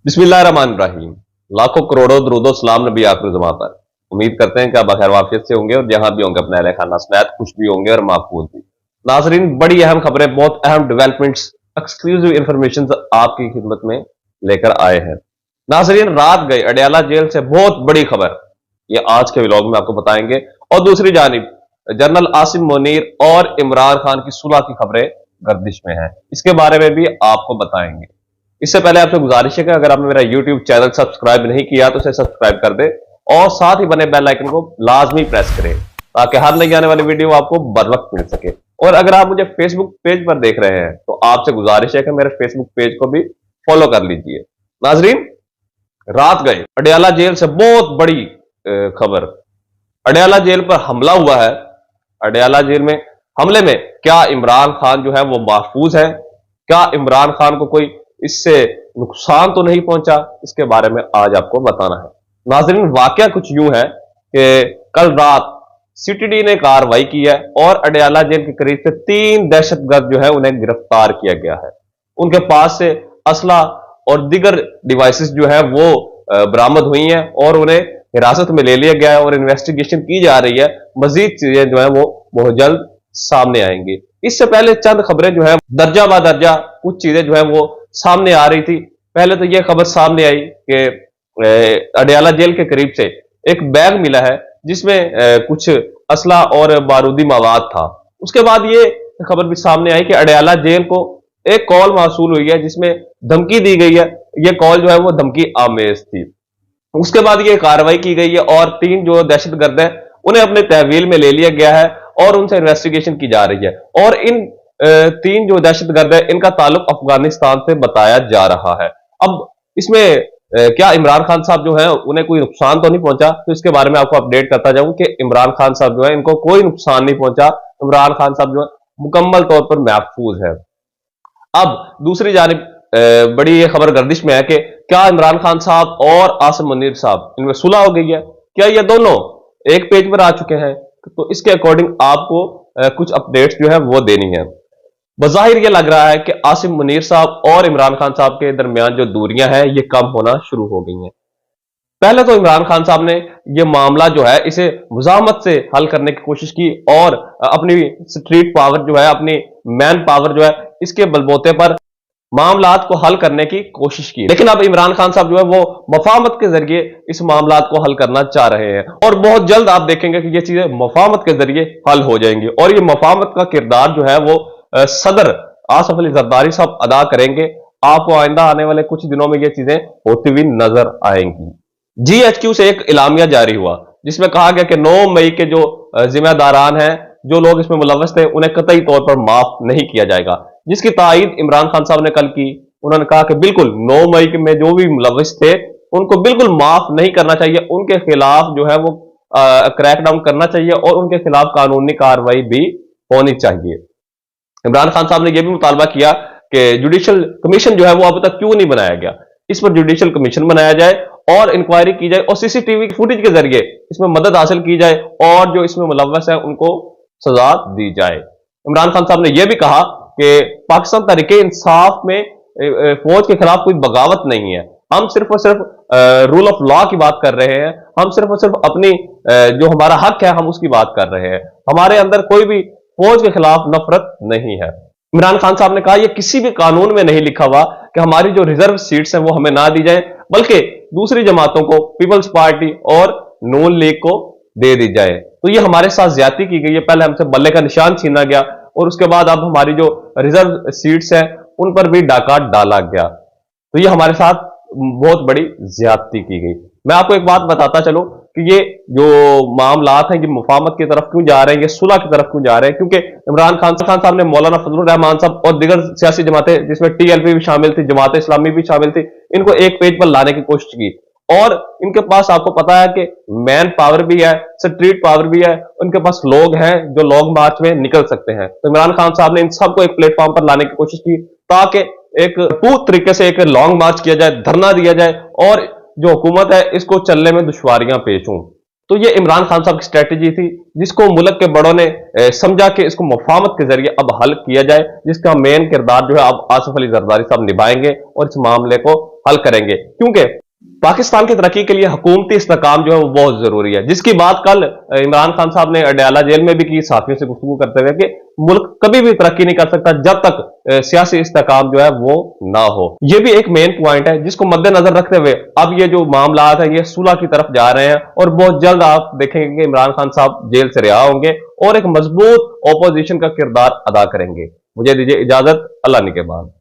बिस्मिल्लाहिर्रहमानिर्रहीम। लाखों करोड़ों दुरूदो सलाम नबी आखिर ज़मां पर। उम्मीद करते हैं कि आप बखैर वाफियत से होंगे और जहां भी होंगे अपने अहले खाना समेत खुश भी होंगे और महफूज भी। नाजरीन, बड़ी अहम खबरें, बहुत अहम डेवलपमेंट्स, एक्सक्लूसिव इंफॉर्मेशन आपकी खिदमत में लेकर आए हैं। नाजरीन, रात गए अडयाला जेल से बहुत बड़ी खबर, ये आज के व्लॉग में आपको बताएंगे। और दूसरी जानिब जनरल आसिम मुनीर और इमरान खान की सुलह की खबरें गर्दिश में हैं, इसके बारे में भी आपको बताएंगे। इससे पहले आपसे गुजारिश है कि अगर आपने मेरा YouTube चैनल सब्सक्राइब नहीं किया तो इसे सब्सक्राइब कर दे और साथ ही बने बेल आइकन को लाजमी प्रेस करें ताकि हर नई आने वाली वीडियो आपको बर वक्त मिल सके। और अगर आप मुझे फेसबुक पेज पर देख रहे हैं तो आपसे गुजारिश है कि मेरे फेसबुक पेज को भी फॉलो कर लीजिए। नाजरीन, रात गए अडयाला जेल से बहुत बड़ी खबर। अडयाला जेल पर हमला हुआ है। अडयाला जेल में हमले में क्या इमरान खान जो है वो महफूज है? क्या इमरान खान को कोई इससे नुकसान तो नहीं पहुंचा? इसके बारे में आज आपको बताना है। नाज़रीन, वाकया कुछ यूं है कि कल रात सीटीडी ने कार्रवाई की है और अडयाला जेल के करीब से 3 दहशतगर्द जो है उन्हें गिरफ्तार किया गया है। उनके पास से असला और दीगर डिवाइसेस जो है वो बरामद हुई हैं और उन्हें हिरासत में ले लिया गया है और इन्वेस्टिगेशन की जा रही है। मजीद चीजें जो है वो बहुत जल्द सामने आएंगी। इससे पहले चंद खबरें जो है दर्जा बा दर्जा कुछ चीजें जो है वो सामने आ रही थी। पहले तो यह खबर सामने आई कि अडयाला जेल के करीब से एक बैग मिला है जिसमें कुछ असला और बारूदी मवाद था। उसके बाद ये खबर भी सामने आई कि अडयाला जेल को एक कॉल मौसूल हुई है जिसमें धमकी दी गई है। यह कॉल जो है वो धमकी आमेज थी। उसके बाद ये कार्रवाई की गई है और 3 जो दहशतगर्द है उन्हें अपने तहवील में ले लिया गया है और उनसे इन्वेस्टिगेशन की जा रही है। और इन 3 जो दहशतगर्द है इनका ताल्लुक अफगानिस्तान से बताया जा रहा है। अब इसमें क्या इमरान खान साहब जो है उन्हें कोई नुकसान तो नहीं पहुंचा? तो इसके बारे में आपको अपडेट करता जाऊं कि इमरान खान साहब जो है इनको कोई नुकसान नहीं पहुंचा। इमरान खान साहब जो है मुकम्मल तौर पर महफूज है। अब दूसरी जानिब बड़ी ये खबर गर्दिश में है कि क्या इमरान खान साहब और आसिम मुनीर साहब इनमें सुलह हो गई है? क्या ये दोनों एक पेज पर आ चुके हैं? तो इसके अकॉर्डिंग आपको कुछ अपडेट्स जो है वो देनी है। बज़ाहिर ये लग रहा है कि आसिम मुनीर साहब और इमरान खान साहब के दरमियान जो दूरियां हैं ये कम होना शुरू हो गई हैं। पहले तो इमरान खान साहब ने ये मामला जो है इसे मुज़ाहमत से हल करने की कोशिश की और अपनी स्ट्रीट पावर जो है, अपनी मैन पावर जो है, इसके बलबूते पर मामलात को हल करने की कोशिश की। लेकिन अब इमरान खान साहब जो है वो मफाहमत के जरिए इस मामलात को हल करना चाह रहे हैं और बहुत जल्द आप देखेंगे कि ये चीजें मफाहमत के जरिए हल हो जाएंगी। और ये मफाहमत का किरदार जो है वो सदर आसफ अली जरदारी साहब अदा करेंगे। आपको आइंदा आने वाले कुछ दिनों में ये चीजें होती हुई नजर आएंगी। GHQ से एक इलामिया जारी हुआ जिसमें कहा गया कि 9 मई के जो जिम्मेदारान हैं, जो लोग इसमें मुलव्वस थे, उन्हें कतई तौर पर माफ नहीं किया जाएगा, जिसकी तायीद इमरान खान साहब ने कल की। उन्होंने कहा कि बिल्कुल 9 मई में जो भी मुलव्वस थे उनको बिल्कुल माफ नहीं करना चाहिए, उनके खिलाफ जो है वो क्रैकडाउन करना चाहिए और उनके खिलाफ कानूनी कार्रवाई भी होनी चाहिए। इमरान खान साहब ने यह भी मुतालबा किया कि जुडिशल कमीशन जो है वो अब तक क्यों नहीं बनाया गया, इस पर जुडिशल कमीशन बनाया जाए और इंक्वायरी की जाए और CCTV फुटेज के जरिए इसमें मदद हासिल की जाए और जो इसमें मुलव्वस है उनको सजा दी जाए। इमरान खान साहब ने यह भी कहा कि पाकिस्तान तहरीके इंसाफ में फौज के खिलाफ कोई बगावत नहीं है, हम सिर्फ और सिर्फ रूल ऑफ लॉ की बात कर रहे हैं, हम सिर्फ और सिर्फ अपनी जो हमारा हक है हम उसकी बात कर रहे हैं, हमारे अंदर कोई भी फौज के खिलाफ नफरत नहीं है। इमरान खान साहब ने कहा यह किसी भी कानून में नहीं लिखा हुआ कि हमारी जो रिजर्व सीट्स हैं वो हमें ना दी जाए, बल्कि दूसरी जमातों को, पीपल्स पार्टी और नून लीग को दे दी जाए। तो ये हमारे साथ ज्यादती की गई है। पहले हमसे बल्ले का निशान छीना गया और उसके बाद अब हमारी जो रिजर्व सीट्स हैं उन पर भी डाका डाला गया। तो ये हमारे साथ बहुत बड़ी ज्यादती की गई। मैं आपको एक बात बताता चलूं कि ये जो मामलात हैं ये मुफाहमत की तरफ क्यों जा रहे हैं, ये सुलह की तरफ क्यों जा रहे हैं, क्योंकि इमरान खान साहब ने मौलाना फजलुर रहमान साहब और दीगर सियासी जमातें जिसमें TLP भी शामिल थी, जमात इस्लामी भी शामिल थी, इनको एक पेज पर लाने की कोशिश की और इनके पास आपको पता है कि मैन पावर भी है, स्ट्रीट पावर भी है, उनके पास लोग हैं जो लॉन्ग मार्च में निकल सकते हैं। तो इमरान खान साहब ने इन सबको एक प्लेटफॉर्म पर लाने की कोशिश की ताकि एक पूर्ण तरीके से एक लॉन्ग मार्च किया जाए, धरना दिया जाए और जो हुकूमत है इसको चलने में दुश्वारियां पेश हों। तो ये इमरान खान साहब की स्ट्रेटेजी थी, जिसको मुल्क के बड़ों ने समझा कि इसको मुफाहमत के जरिए अब हल किया जाए, जिसका मेन किरदार जो है अब आसिफ अली जरदारी साहब निभाएंगे और इस मामले को हल करेंगे, क्योंकि पाकिस्तान की तरक्की के लिए हुकूमती इस्तेकाम जो है वो बहुत जरूरी है, जिसकी बात कल इमरान खान साहब ने अडयाला जेल में भी की, साथियों से गुफ्तगू करते हुए कि मुल्क कभी भी तरक्की नहीं कर सकता जब तक सियासी इस्तेकाम जो है वो ना हो। ये भी एक मेन पॉइंट है जिसको मद्देनजर रखते हुए अब ये जो मामला है ये सुलह की तरफ जा रहे हैं और बहुत जल्द आप देखेंगे कि इमरान खान साहब जेल से रिहा होंगे और एक मजबूत ऑपोजिशन का किरदार अदा करेंगे। मुझे दीजिए इजाजत, अल्लाह निगहबान।